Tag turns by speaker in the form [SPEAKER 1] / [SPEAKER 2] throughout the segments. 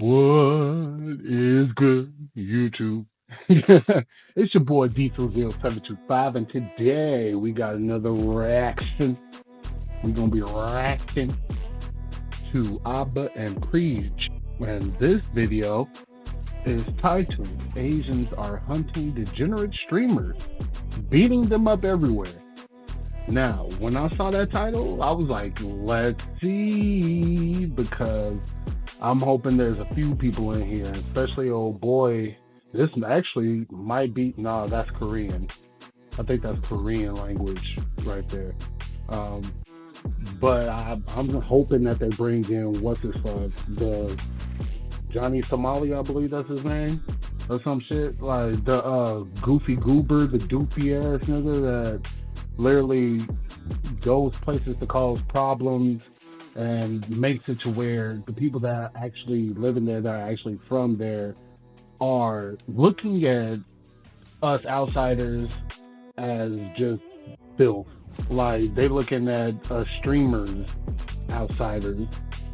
[SPEAKER 1] What is good, YouTube? It's your boy Diesel0725, and today we got another reaction. We're gonna be reacting to Abba and Preach, and this video is titled Asians Are Hunting Degenerate Streamers, Beating Them Up Everywhere. Now, when I saw that title, I was like, let's see, because I'm hoping there's a few people in here, especially old boy. This actually might be, no, that's Korean. I think that's Korean language right there. Um, but I'm hoping that they bring in, what's his the Johnny Somali, I believe that's his name, or some shit. Like the Goofy Goober, the doofy ass nigga that literally goes places to cause problems and makes it to where the people that actually live in there, that are actually from there, are looking at us outsiders as just filth. Like they looking at us streamers, outsiders,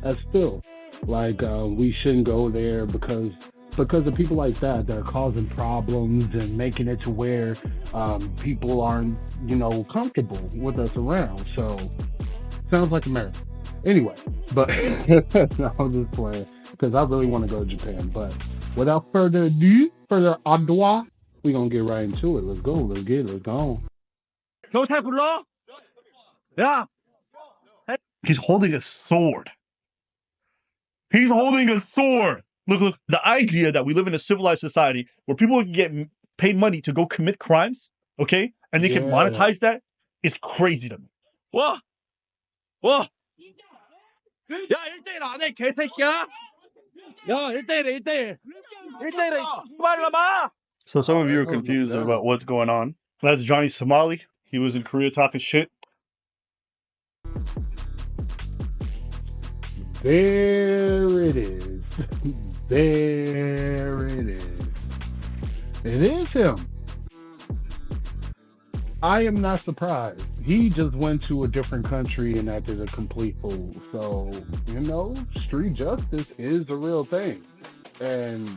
[SPEAKER 1] as filth. Like we shouldn't go there because of people like that are causing problems and making it to where people aren't, comfortable with us around. So sounds like America. Anyway, but no, I'm just playing because I really want to go to Japan. But without further ado, further ado, we're gonna get right into it. Let's go. Let's go.
[SPEAKER 2] 경찰 불러? 야! He's holding a sword. He's holding a sword. Look, the idea that we live in a civilized society where people can get paid money to go commit crimes, okay? And they can monetize that, it's crazy to me. 와! 와! 야, 1대1 안 해, 개새끼야! 야, 1대1, 1대1. 1대1, 빨리 봐! So some of you are confused about what's going on. That's Johnny Somali. He was in Korea talking shit.
[SPEAKER 1] There it is. There it is. It is him. I am not surprised. He just went to a different country and acted a complete fool. So, street justice is a real thing. And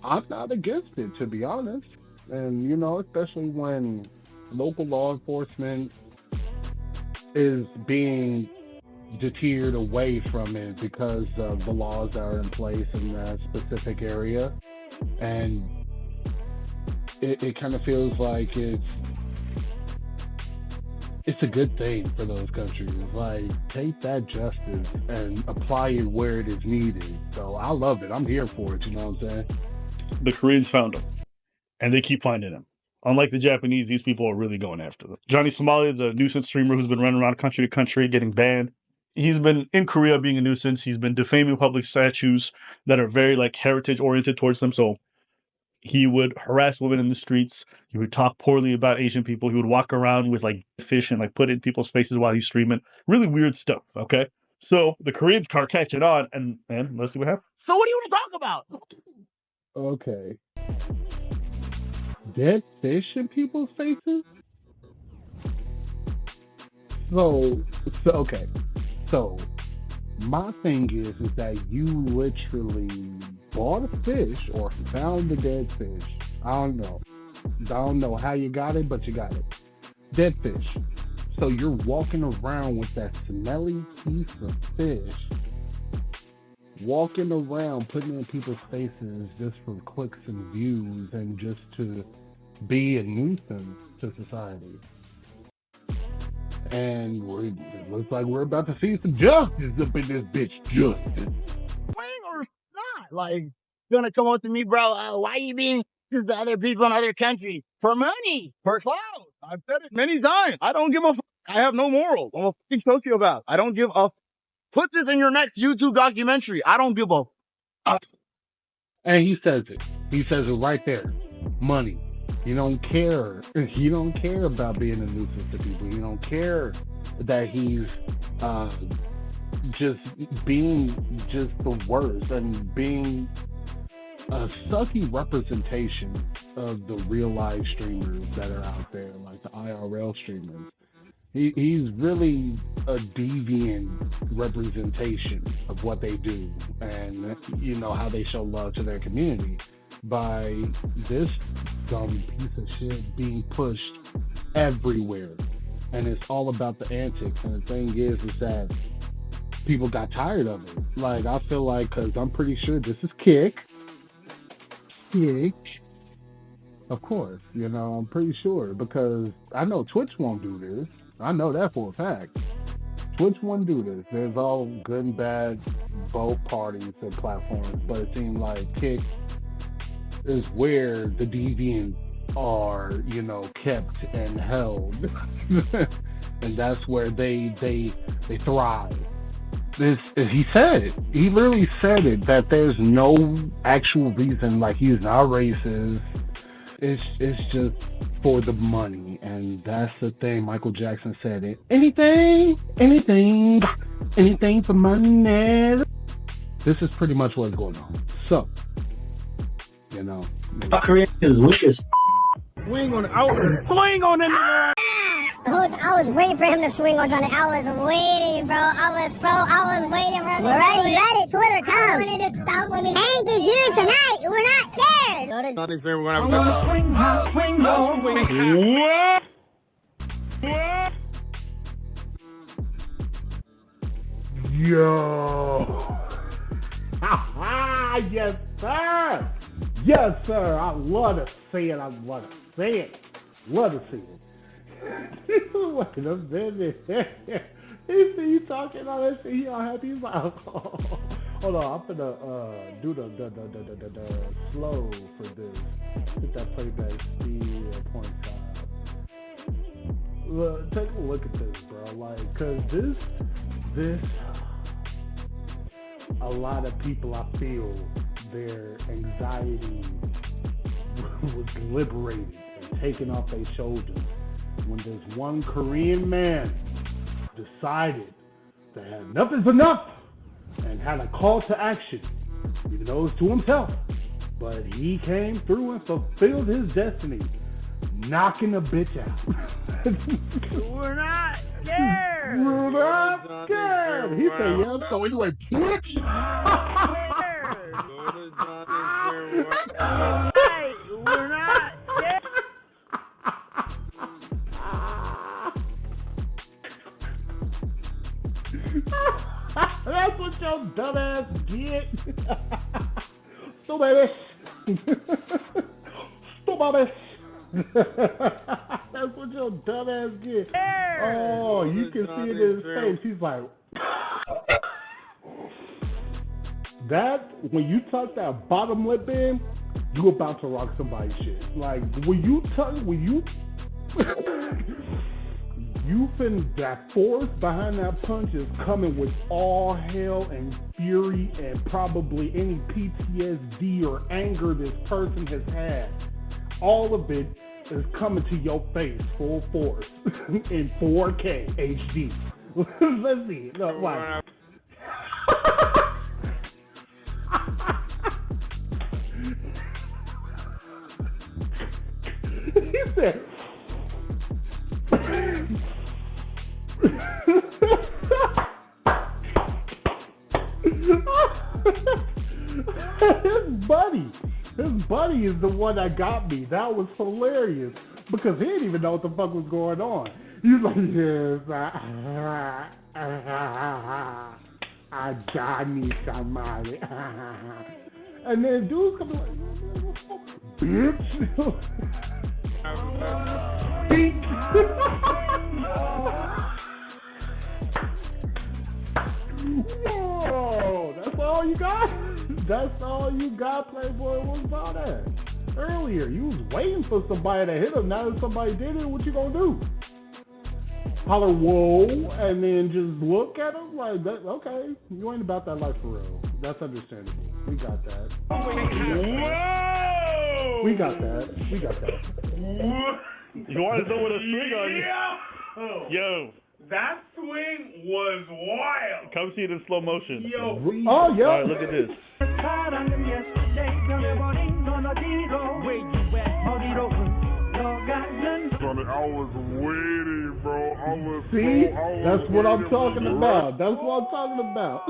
[SPEAKER 1] I'm not against it, to be honest. And, especially when local law enforcement is being deterred away from it because of the laws that are in place in that specific area. And it kind of feels like it's a good thing for those countries. Like, take that justice and apply it where it is needed. So I love it. I'm here for it. You know what I'm saying?
[SPEAKER 2] The Koreans found him, and they keep finding him. Unlike the Japanese, these people are really going after them. Johnny Somali is a nuisance streamer who's been running around country to country getting banned. He's been in Korea being a nuisance. He's been defaming public statues that are very heritage oriented towards them. So he would harass women in the streets. He would talk poorly about Asian people. He would walk around with fish and put it in people's faces while he's streaming. Really weird stuff. Okay. So the Koreans are catching on, and let's see what happens. So what do you want to talk about?
[SPEAKER 1] Okay. Dead fish in people's faces? So okay. So my thing is that you literally bought a fish or found a dead fish. I don't know how you got it, but you got it. Dead fish. So you're walking around with that smelly piece of fish, walking around putting it in people's faces just for clicks and views and just to be a nuisance to society. And it looks like we're about to see some justice up in this bitch. Justice.
[SPEAKER 3] Or not. Gonna come up to me, bro. Why you being to other people in other countries? For money. For clout. I've said it many times. I don't give a I have no morals. I'm a fucking sociopath. I don't give a Put this in your next YouTube documentary. I don't give a
[SPEAKER 1] And he says it. He says it right there. Money. You don't care. You don't care about being a nuisance to people. You don't care that he's just being just the worst and being a sucky representation of the real life streamers that are out there, like the IRL streamers. He's really a deviant representation of what they do, and you know how they show love to their community by this dumb piece of shit being pushed everywhere, and it's all about the antics. And the thing is that people got tired of it. Like I feel like because I'm pretty sure this is kick. Of course, you know, I'm pretty sure because I know Twitch won't do this. I know that for a fact. Twitch won't do this. There's all good and bad both parties and platforms, but it seems like Kick is where the deviants are, you know, kept and held, and that's where they thrive. This he said it. He literally said it that there's no actual reason like he's not racist. It's just for the money, and that's the thing. Michael Jackson said it. Anything for money. This is pretty much what's going on. So, you know,
[SPEAKER 3] Korean is weakest. Swing on the outlet. Swing on the.
[SPEAKER 4] I was waiting for him to swing on Johnny. I was waiting, bro. I was waiting for him. We're ready, Twitter, come. I wanted to stop when it ain't just you tonight. We're not scared.
[SPEAKER 3] Nothing's fair. We're gonna have a swing.
[SPEAKER 2] What?
[SPEAKER 1] yo, yes sir, yes sir. I love to see it. Love to see it. Wait a minute. He see you talking all that shit. He all happy. He's like, oh. Hold on. I'm gonna do the slow for this. Hit that playback speed at 0.5. Look, take a look at this, bro. Like, cause this, a lot of people, I feel their anxiety was liberated and taken off their shoulders when this one Korean man decided that enough is enough and had a call to action, even though it's to himself. But he came through and fulfilled his destiny, knocking a bitch out.
[SPEAKER 3] We're not scared.
[SPEAKER 1] We're not scared. He said, yeah, so anyway, bitch.
[SPEAKER 3] We're not scared.
[SPEAKER 1] That's what your dumb ass get. So baby. So baby. That's what your dumb ass get. Oh, you can see it in his face. He's like that. When you tuck that bottom lip in, you about to rock somebody's shit. Like when you you finna, that force behind that punch is coming with all hell and fury and probably any PTSD or anger this person has had. All of it is coming to your face full force in 4K HD. Let's see. Look, watch. He said, his buddy is the one that got me. That was hilarious because he didn't even know what the fuck was going on. He was like, yes, I Johnny Somali. And then dudes come like, bitch. Whoa, that's all you got? That's all you got, Playboy? What was all that? Earlier, you was waiting for somebody to hit him. Now that somebody did it, what you gonna do? Holler, whoa, and then just look at him like, that, okay, you ain't about that life for real. That's understandable. We got that.
[SPEAKER 2] Whoa!
[SPEAKER 1] We got that. We got that.
[SPEAKER 2] You want to know what a swing on? Yo.
[SPEAKER 5] That swing was wild.
[SPEAKER 2] Come see it in slow motion.
[SPEAKER 5] Yo.
[SPEAKER 1] Oh, yeah.
[SPEAKER 2] All right, look at this.
[SPEAKER 5] I was waiting, bro.
[SPEAKER 1] See? That's what I'm talking about. That's what I'm talking about.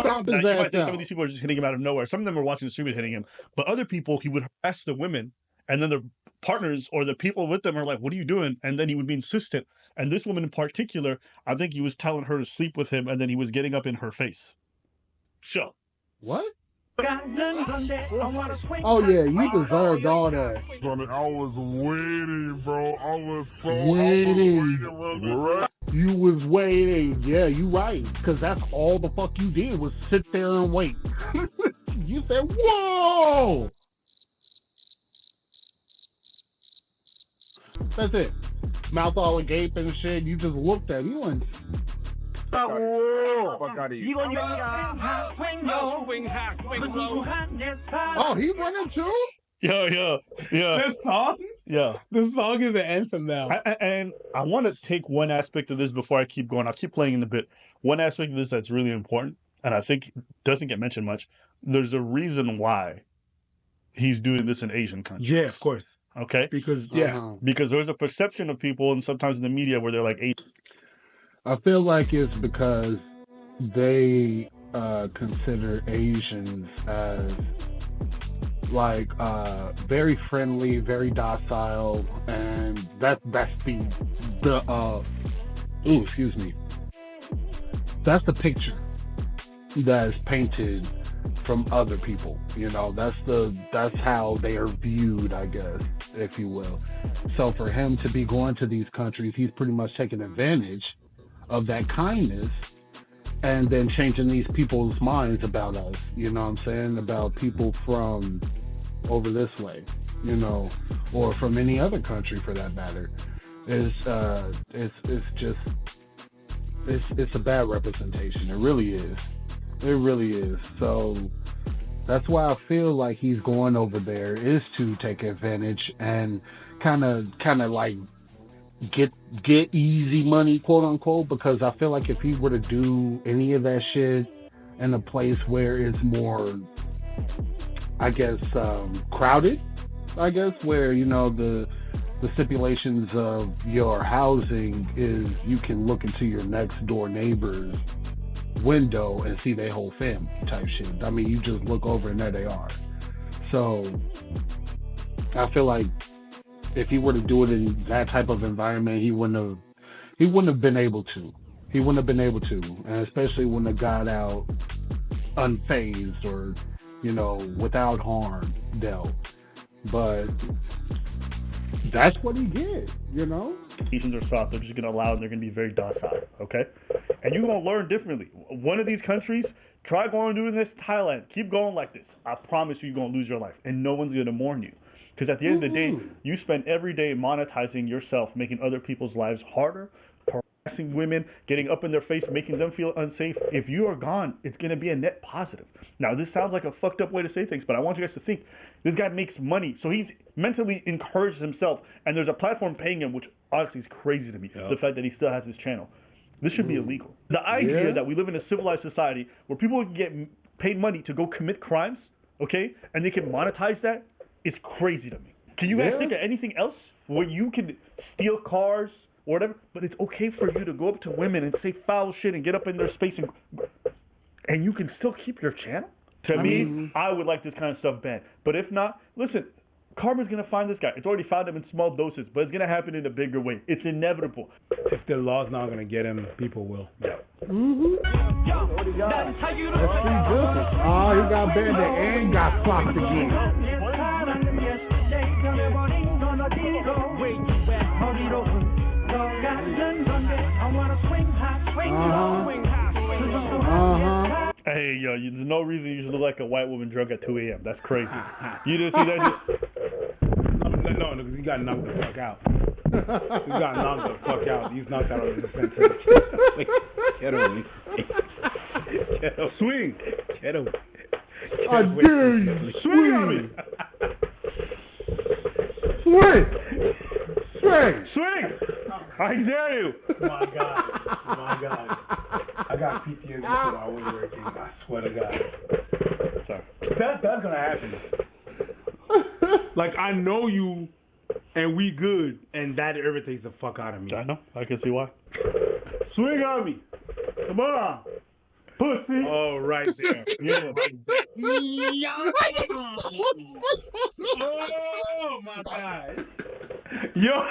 [SPEAKER 1] Stop
[SPEAKER 2] Now,
[SPEAKER 1] his
[SPEAKER 2] you might
[SPEAKER 1] ass
[SPEAKER 2] think some of
[SPEAKER 1] out.
[SPEAKER 2] these people are just hitting him out of nowhere. Some of them are watching the stream and hitting him, but other people, he would harass the women, and then their partners or the people with them are like, "What are you doing?" And then he would be insistent. And this woman in particular, I think he was telling her to sleep with him, and then he was getting up in her face. Sure.
[SPEAKER 1] What? Oh yeah, you deserved all that.
[SPEAKER 5] Sonny, I was waiting, bro. I was
[SPEAKER 1] Waiting.
[SPEAKER 5] Right?
[SPEAKER 1] You was waiting. Yeah, you right. Because that's all the fuck you did was sit there and wait. You said, whoa! That's it. Mouth all agape and shit. You just looked at him. You went,
[SPEAKER 5] Whoa! Fuck out of you.
[SPEAKER 1] oh, he running too?
[SPEAKER 2] Yeah.
[SPEAKER 3] This song?
[SPEAKER 2] Yeah.
[SPEAKER 3] This song is the anthem now.
[SPEAKER 2] And I want to take one aspect of this before I keep going. I'll keep playing in a bit. One aspect of this that's really important, and I think doesn't get mentioned much. There's a reason why he's doing this in Asian countries.
[SPEAKER 3] Yeah, of course.
[SPEAKER 2] Okay?
[SPEAKER 3] Because,
[SPEAKER 2] Because there's a perception of people, and sometimes in the media, where they're like,
[SPEAKER 1] I feel like it's because they consider Asians as like very friendly, very docile, and that's that's the picture that is painted from other people. You know, that's how they are viewed, I guess, if you will. So for him to be going to these countries, he's pretty much taking advantage of that kindness and then changing these people's minds about us, you know what I'm saying, about people from over this way, you know, or from any other country for that matter. It's a bad representation. It really is. So that's why I feel like he's going over there is to take advantage and kind of like get easy money, quote unquote, because I feel like if he were to do any of that shit in a place where it's more, I guess, crowded, I guess, where, you know, the stipulations of your housing is you can look into your next door neighbor's window and see their whole family type shit. I mean, you just look over and there they are. So I feel like if he were to do it in that type of environment, he wouldn't have been able to. He wouldn't have been able to, and especially when it got out unfazed or, you know, without harm dealt. But that's what he did, you know?
[SPEAKER 2] Asians are soft, they're just going to allow, and they're going to be very docile, okay? And you're going to learn differently. One of these countries, try going doing this, Thailand. Keep going like this. I promise you're going to lose your life, and no one's going to mourn you. Because at the end of the day, you spend every day monetizing yourself, making other people's lives harder, harassing women, getting up in their face, making them feel unsafe. If you are gone, it's going to be a net positive. Now, this sounds like a fucked up way to say things, but I want you guys to think, this guy makes money, so he's mentally encouraged himself, and there's a platform paying him, which honestly is crazy to me, the fact that he still has his channel. This should be illegal. The idea that we live in a civilized society where people can get paid money to go commit crimes, okay, and they can monetize that, it's crazy to me. Can you guys think of anything else where you can steal cars or whatever, but it's okay for you to go up to women and say foul shit and get up in their space and you can still keep your channel? To me, I would like this kind of stuff banned. But if not, listen, karma's going to find this guy. It's already found him in small doses, but it's going to happen in a bigger way. It's inevitable.
[SPEAKER 3] If the law's not going to get him, people will.
[SPEAKER 2] Yeah.
[SPEAKER 1] That's pretty good. Oh, he got banned and got flopped again.
[SPEAKER 2] Hey, yo, there's no reason you should look like a white woman drunk at 2 a.m. That's crazy. You didn't see that?
[SPEAKER 3] No, he got knocked the fuck out. He got knocked the fuck out. He's knocked out of the center. Get away. Swing. Get away.
[SPEAKER 1] I dare you.
[SPEAKER 2] Swing on me.
[SPEAKER 1] Swing.
[SPEAKER 2] Swing. I dare you.
[SPEAKER 3] My God. My God. I got PTSD from I was working. I swear to God.
[SPEAKER 2] Sorry.
[SPEAKER 3] That's gonna happen. Like, I know you, and we good, and that irritates the fuck out of me.
[SPEAKER 2] I know. I can see why.
[SPEAKER 3] Swing on me. Come on. Pussy. Oh, right there. Yeah. Oh, my God. Yo.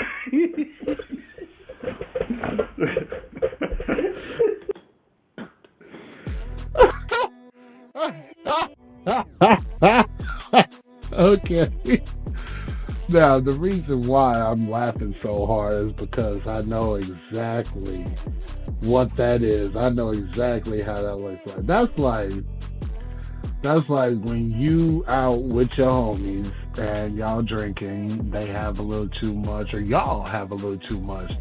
[SPEAKER 1] Okay. Now, the reason why I'm laughing so hard is because I know exactly what that is. I know exactly how that looks like. That's like when you out with your homies and y'all drinking, they have a little too much, or y'all have a little too much,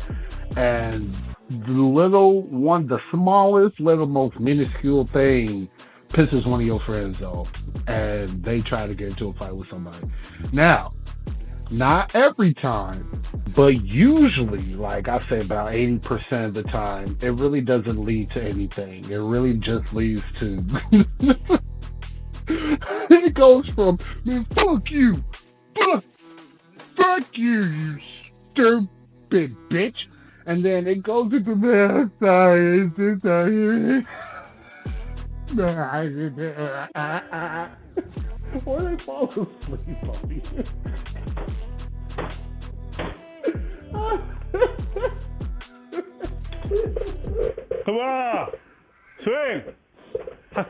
[SPEAKER 1] and the smallest, little, most minuscule thing pisses one of your friends off, and they try to get into a fight with somebody. Now, not every time, but usually, like I say, about 80% of the time, it really doesn't lead to anything. It really just leads to. It goes from, man, fuck you, fuck you, you stupid bitch. And then it goes into, man, I'm sorry, it's just out here. Or they fall asleep on me.
[SPEAKER 2] Come on. Swing. I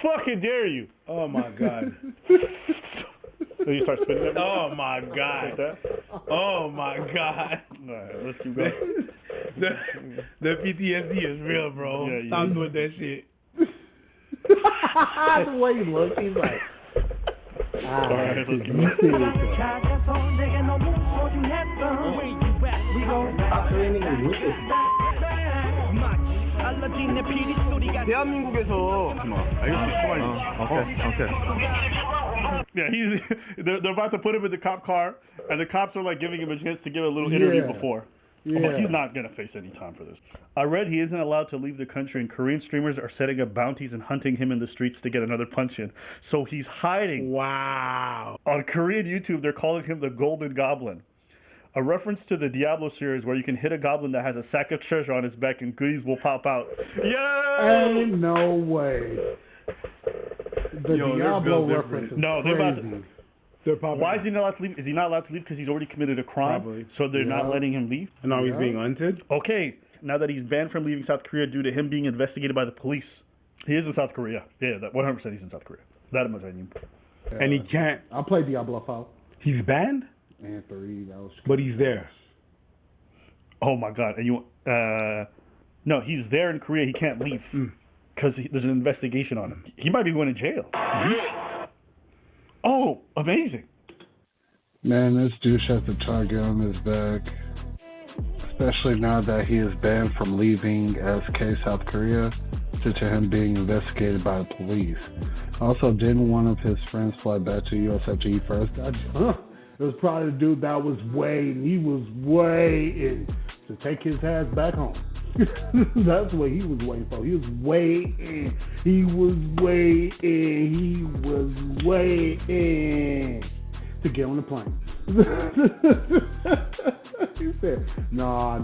[SPEAKER 2] fucking dare you.
[SPEAKER 3] Oh, my God.
[SPEAKER 2] So you start spinning it?
[SPEAKER 3] Oh, my God.
[SPEAKER 2] Like that?
[SPEAKER 3] Oh, my God.
[SPEAKER 2] All right, let's keep going.
[SPEAKER 3] The PTSD is real, bro.
[SPEAKER 2] Yeah,
[SPEAKER 3] Stop doing that shit.
[SPEAKER 1] The way he looks, he's like,
[SPEAKER 2] All right, let's keep
[SPEAKER 1] you
[SPEAKER 2] going.
[SPEAKER 3] 대한민국에서
[SPEAKER 2] Okay. Yeah, they're about to put him in the cop car, and the cops are like giving him a chance to give a little interview
[SPEAKER 1] Yeah.
[SPEAKER 2] before.
[SPEAKER 1] yeah.
[SPEAKER 2] Oh, he's not gonna face any time for this. I read he isn't allowed to leave the country, and Korean streamers are setting up bounties and hunting him in the streets to get another punch in. So he's hiding.
[SPEAKER 3] Wow.
[SPEAKER 2] On Korean YouTube, they're calling him the Golden Goblin, a reference to the Diablo series where you can hit a goblin that has a sack of treasure on his back and goodies will pop out. Yo!
[SPEAKER 1] Ain't no way. The
[SPEAKER 3] Yo, they're
[SPEAKER 1] Diablo
[SPEAKER 3] built
[SPEAKER 1] reference is
[SPEAKER 3] different.
[SPEAKER 2] No, they're about
[SPEAKER 1] crazy.
[SPEAKER 3] They're probably.
[SPEAKER 2] Why is he not allowed to leave? Is he not allowed to leave because he's already committed a crime?
[SPEAKER 3] Probably.
[SPEAKER 2] So they're not
[SPEAKER 1] Yeah.
[SPEAKER 2] letting him leave?
[SPEAKER 3] And now he's
[SPEAKER 1] Yeah.
[SPEAKER 3] being hunted?
[SPEAKER 2] Okay, now that he's banned from leaving South Korea due to him being investigated by the police. He is in South Korea. Yeah, that 100% he's in South Korea. That much I knew.
[SPEAKER 3] And he can't.
[SPEAKER 1] I played Diablo 4
[SPEAKER 3] He's banned?
[SPEAKER 1] and 3. That was
[SPEAKER 3] But he's there.
[SPEAKER 2] Oh my God! And you, no, he's there in Korea. He can't leave because there's an investigation on him. He might be going to jail. Oh, amazing!
[SPEAKER 1] Man, this douche has a target on his back. Especially now that he is banned from leaving SK South Korea due to him being investigated by the police. Also, didn't one of his friends fly back to the US after he first got jumped? It was probably the dude that was waiting. He was waiting to take his ass back home. That's what he was waiting for. He was waiting. He was waiting. He was waiting to get on the plane. He said, nah,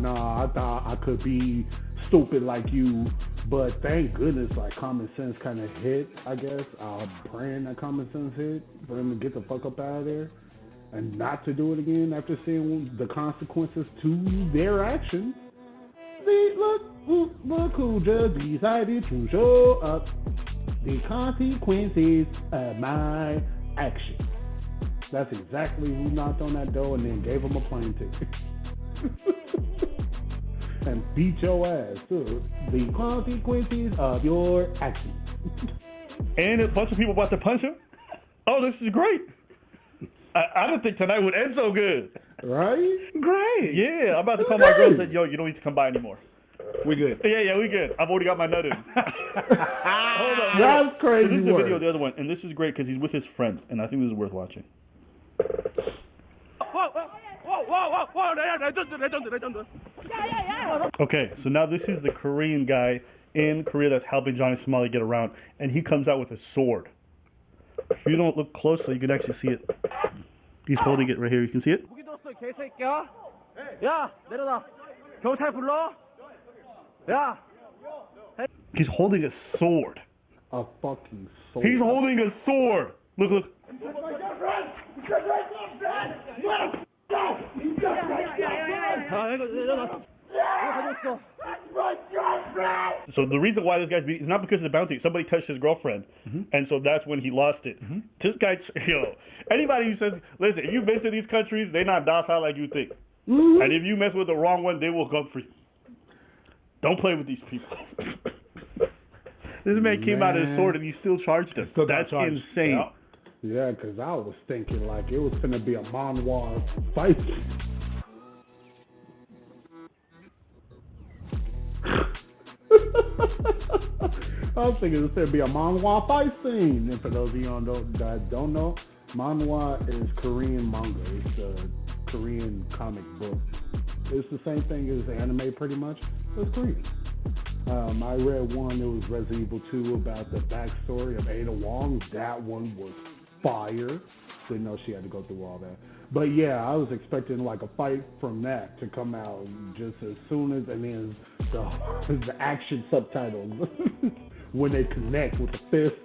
[SPEAKER 1] I thought I could be stupid like you, but thank goodness, like, common sense kind of hit, I guess. I'm praying that common sense hit for him to get the fuck up out of there and not to do it again after seeing the consequences to their actions. See, look who just decided to show up. The consequences of my action. That's exactly who knocked on that door and then gave him a plane ticket. And beat your ass too. The consequences of your actions.
[SPEAKER 2] And a bunch of people about to punch him. Oh, this is great. I didn't think tonight would end so good.
[SPEAKER 1] Right?
[SPEAKER 3] Great.
[SPEAKER 2] Yeah, I'm about to call my girl and say, yo, you don't need to come by anymore.
[SPEAKER 3] We good.
[SPEAKER 2] Yeah, we good. I've already got my nut in. Hold on.
[SPEAKER 1] That's crazy.
[SPEAKER 2] So this is the
[SPEAKER 1] work.
[SPEAKER 2] video, the other one, and this is great because he's with his friend, and I think this is worth watching.
[SPEAKER 6] Whoa, 레전드.
[SPEAKER 2] Okay, so now this is the Korean guy in Korea that's helping Johnny Somali get around, and he comes out with a sword. If you don't look closely, you can actually see it. He's holding it right here. You can see it?
[SPEAKER 3] 무기 줬어 개새끼야. 야 내려놔. 경찰 불러. 야.
[SPEAKER 2] He's holding a sword.
[SPEAKER 1] A fucking sword.
[SPEAKER 2] He's holding a sword. Look, look. So the reason why this guy's beat is not because of the bounty. Somebody touched his girlfriend, and so that's when he lost it. This guy, anybody who says, listen, if you've been to these countries, they're not docile like you think. And if you mess with the wrong one, they will come for you. Don't play with these people. This man came out of his sword and he still charged him. That's insane.
[SPEAKER 1] Yeah, because I was thinking like it was going to be a manhwa fight. I was thinking it was going to be a manhwa fight scene. And for those of you that don't know, manhwa is Korean manga. It's a Korean comic book. It's the same thing as anime pretty much. It's Korean. I read one, it was Resident Evil 2 about the backstory of Ada Wong. That one was fire. Didn't know she had to go through all that. But yeah, I was expecting like a fight from that to come out just as soon as, and then the action subtitles when they connect with the fist.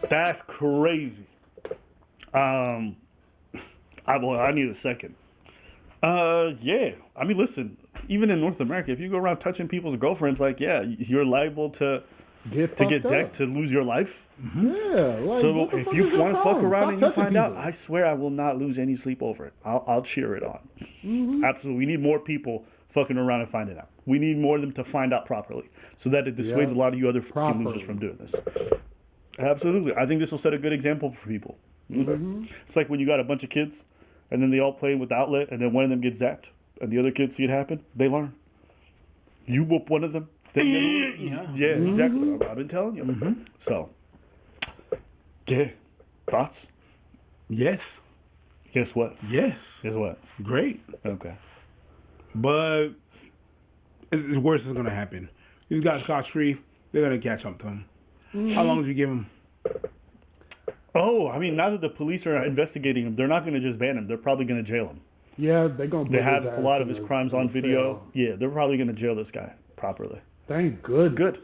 [SPEAKER 2] That's crazy. I need a second. Yeah. I mean, listen, even in North America, if you go around touching people's girlfriends, like, yeah, you're liable to get decked, to lose your life.
[SPEAKER 1] Yeah. Like,
[SPEAKER 2] so if you want to fuck around and you find out, I swear I will not lose any sleep over it. I'll cheer it on. Absolutely. We need more people fucking around and finding out. We need more of them to find out properly so that it dissuades a lot of you other fucking losers from doing this. Absolutely. I think this will set a good example for people. It's like when you got a bunch of kids and then they all play with the outlet, and then one of them gets zapped, and the other kids see it happen, they learn. You whoop one of them, exactly. I've been telling you. So, yeah. Thoughts?
[SPEAKER 6] Yes.
[SPEAKER 2] Guess what?
[SPEAKER 6] Yes.
[SPEAKER 2] Guess what?
[SPEAKER 6] Great.
[SPEAKER 2] Okay.
[SPEAKER 6] But the worst is going to happen. These guys scot-free, they're going to catch up to him. How long did you give him?
[SPEAKER 2] Oh, I mean, now that the police are investigating him, they're not going to just ban him. They're probably going to jail him.
[SPEAKER 1] Yeah, they're going to.
[SPEAKER 2] They have a lot of his crimes on video. Yeah, they're probably going to jail this guy properly.
[SPEAKER 1] Thank goodness.
[SPEAKER 2] Good.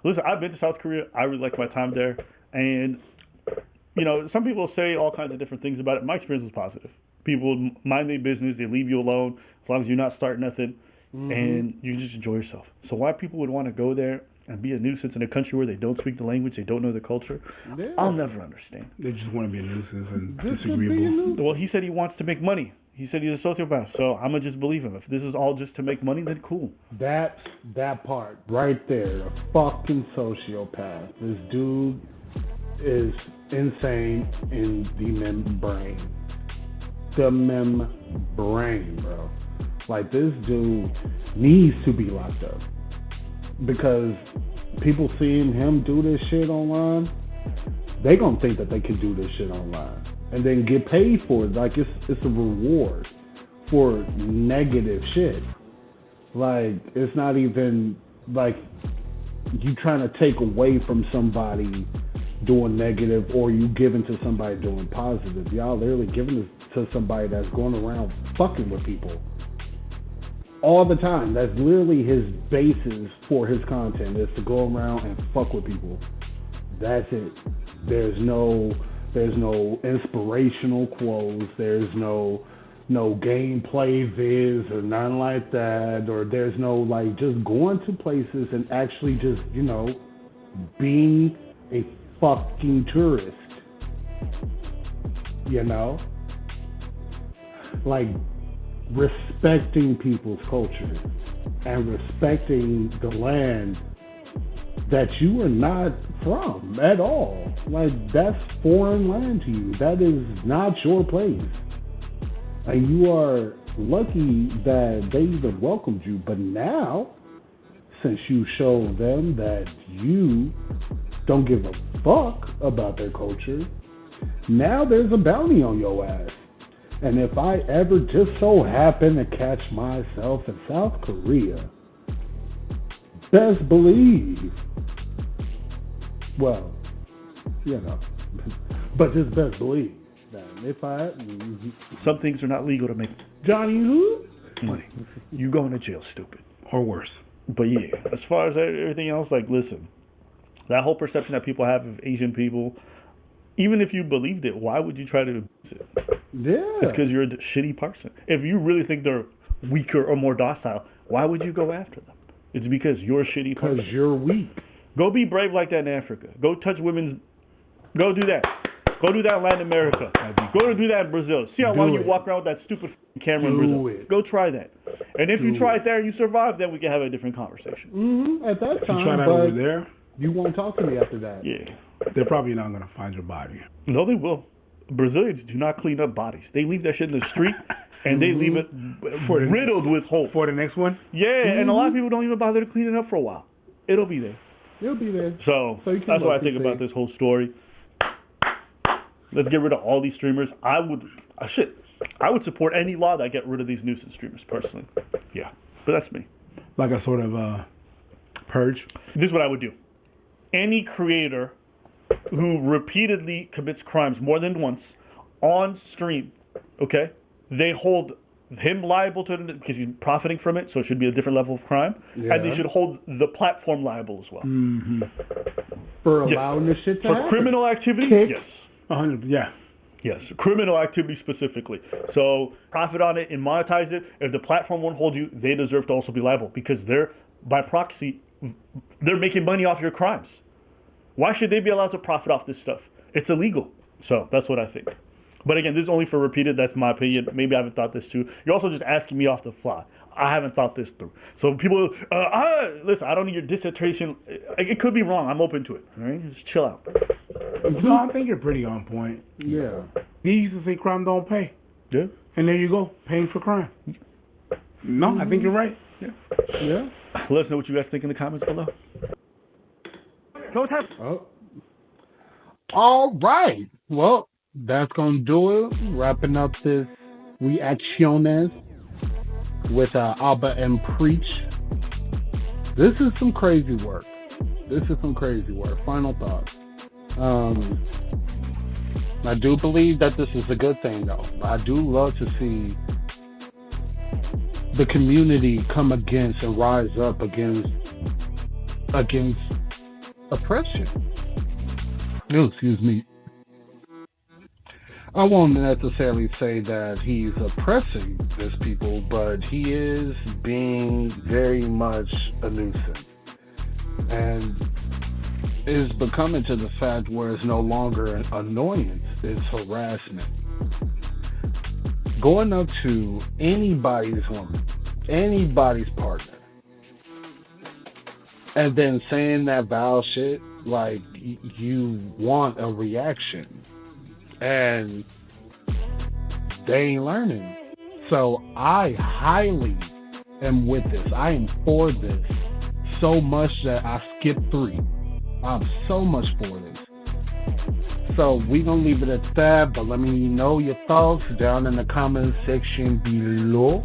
[SPEAKER 2] Listen, I've been to South Korea. I really like my time there. And, you know, some people say all kinds of different things about it. My experience was positive. People mind their business. They leave you alone as long as you're not starting nothing. And you just enjoy yourself. So why people would want to go there and be a nuisance in a country where they don't speak the language, they don't know the culture, I'll never understand.
[SPEAKER 6] They just want to be a nuisance and disagreeable.
[SPEAKER 2] Well, he said he wants to make money. He said he's a sociopath, so I'm going to just believe him. If this is all just to make money, then cool.
[SPEAKER 1] That's that part right there, a fucking sociopath. This dude is insane in the membrane. The membrane, bro. Like, this dude needs to be locked up. Because people seeing him do this shit online, they gonna think that they can do this shit online and then get paid for it. Like, it's a reward for negative shit. Like, it's not even like you trying to take away from somebody doing negative or you giving to somebody doing positive. Y'all literally giving it to somebody that's going around fucking with people all the time. That's literally his basis for his content, is to go around and fuck with people. That's it. There's no inspirational quotes. There's no gameplay vids or nothing like that. Or there's no, like, just going to places and actually just, you know, being a fucking tourist. You know? Like, respecting people's culture and respecting the land that you are not from at all. Like, that's foreign land to you. That is not your place. And you are lucky that they even welcomed you. But now, since you show them that you don't give a fuck about their culture, now there's a bounty on your ass. And if I ever just so happen to catch myself in South Korea, best believe, well, you know, but just best believe that if I,
[SPEAKER 2] Some things are not legal to make
[SPEAKER 1] Johnny who?
[SPEAKER 2] money. You going to jail, stupid.
[SPEAKER 6] Or worse.
[SPEAKER 2] But yeah, as far as everything else, like, listen, that whole perception that people have of Asian people, even if you believed it, why would you try to abuse it?
[SPEAKER 1] Yeah.
[SPEAKER 2] It's because you're a shitty person. If you really think they're weaker or more docile, why would you go after them? It's because you're a shitty
[SPEAKER 1] Because
[SPEAKER 2] person.
[SPEAKER 1] you're weak.
[SPEAKER 2] Go be brave like that in Africa. Go touch women's. Go do that. Go do that in Latin America. Go to do that in Brazil. See how long you walk around with that stupid camera in Brazil. Go try that. And if you try it there and you survive, then we can have a different conversation.
[SPEAKER 1] At that
[SPEAKER 6] If you
[SPEAKER 1] time,
[SPEAKER 6] try that
[SPEAKER 1] but
[SPEAKER 6] over there,
[SPEAKER 1] you won't talk to me after that.
[SPEAKER 2] Yeah.
[SPEAKER 6] they're probably not going to find your body.
[SPEAKER 2] No, they will. Brazilians do not clean up bodies. They leave that shit in the street and they leave it riddled with holes.
[SPEAKER 6] For the next one?
[SPEAKER 2] Yeah, and a lot of people don't even bother to clean it up for a while. It'll be there.
[SPEAKER 1] You'll be there.
[SPEAKER 2] So
[SPEAKER 1] So you can
[SPEAKER 2] that's what I
[SPEAKER 1] look
[SPEAKER 2] think
[SPEAKER 1] and
[SPEAKER 2] about
[SPEAKER 1] see.
[SPEAKER 2] this whole story. Let's get rid of all these streamers. I would support any law that get rid of these nuisance streamers personally. Yeah, but that's me.
[SPEAKER 6] Like a sort of purge?
[SPEAKER 2] This is what I would do. Any creator who repeatedly commits crimes more than once on stream, okay, they hold him liable to because he's profiting from it, so it should be a different level of crime, and they should hold the platform liable as well.
[SPEAKER 6] Mm-hmm.
[SPEAKER 1] For allowing this shit to
[SPEAKER 2] For
[SPEAKER 1] happen.
[SPEAKER 2] criminal activity,
[SPEAKER 1] Kick.
[SPEAKER 2] yes.
[SPEAKER 6] 100, yeah.
[SPEAKER 2] Yes, criminal activity specifically. So profit on it and monetize it. If the platform won't hold you, they deserve to also be liable because they're, by proxy, they're making money off your crimes. Why should they be allowed to profit off this stuff? It's illegal. So that's what I think. But again, this is only for repeated. That's my opinion. Maybe I haven't thought this too. You're also just asking me off the fly. I haven't thought this through. So people, listen, I don't need your dissertation. It could be wrong. I'm open to it. All right? Just chill out.
[SPEAKER 6] No, I think you're pretty on point.
[SPEAKER 1] Yeah.
[SPEAKER 6] He used to say crime don't pay.
[SPEAKER 2] Yeah.
[SPEAKER 6] And there you go, paying for crime. No, I think you're right.
[SPEAKER 1] Yeah.
[SPEAKER 2] Let us know what you guys think in the comments below.
[SPEAKER 1] Oh. All right. Well, that's going to do it. Wrapping up this reacciones with Alba and Preach. This is some crazy work. Final thoughts. I do believe that this is a good thing, though. I do love to see the community come against and rise up against oppression. Oh, excuse me. I won't necessarily say that he's oppressing these people, but he is being very much a nuisance. And is becoming to the fact where it's no longer an annoyance, it's harassment. Going up to anybody's woman, anybody's partner, and then saying that vile shit like you want a reaction, and they ain't learning. So I highly am with this. I am for this so much that I skipped 3. I'm so much for this. So we gonna leave it at that, but let me know your thoughts down in the comment section below.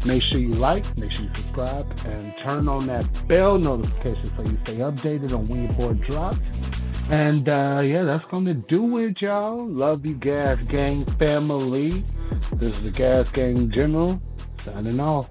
[SPEAKER 1] Make sure you like, make sure you subscribe, and turn on that bell notification so you stay updated on when your boy drops. And yeah, that's gonna do it, y'all. Love you, Gas Gang family. This is the Gas Gang General, signing off.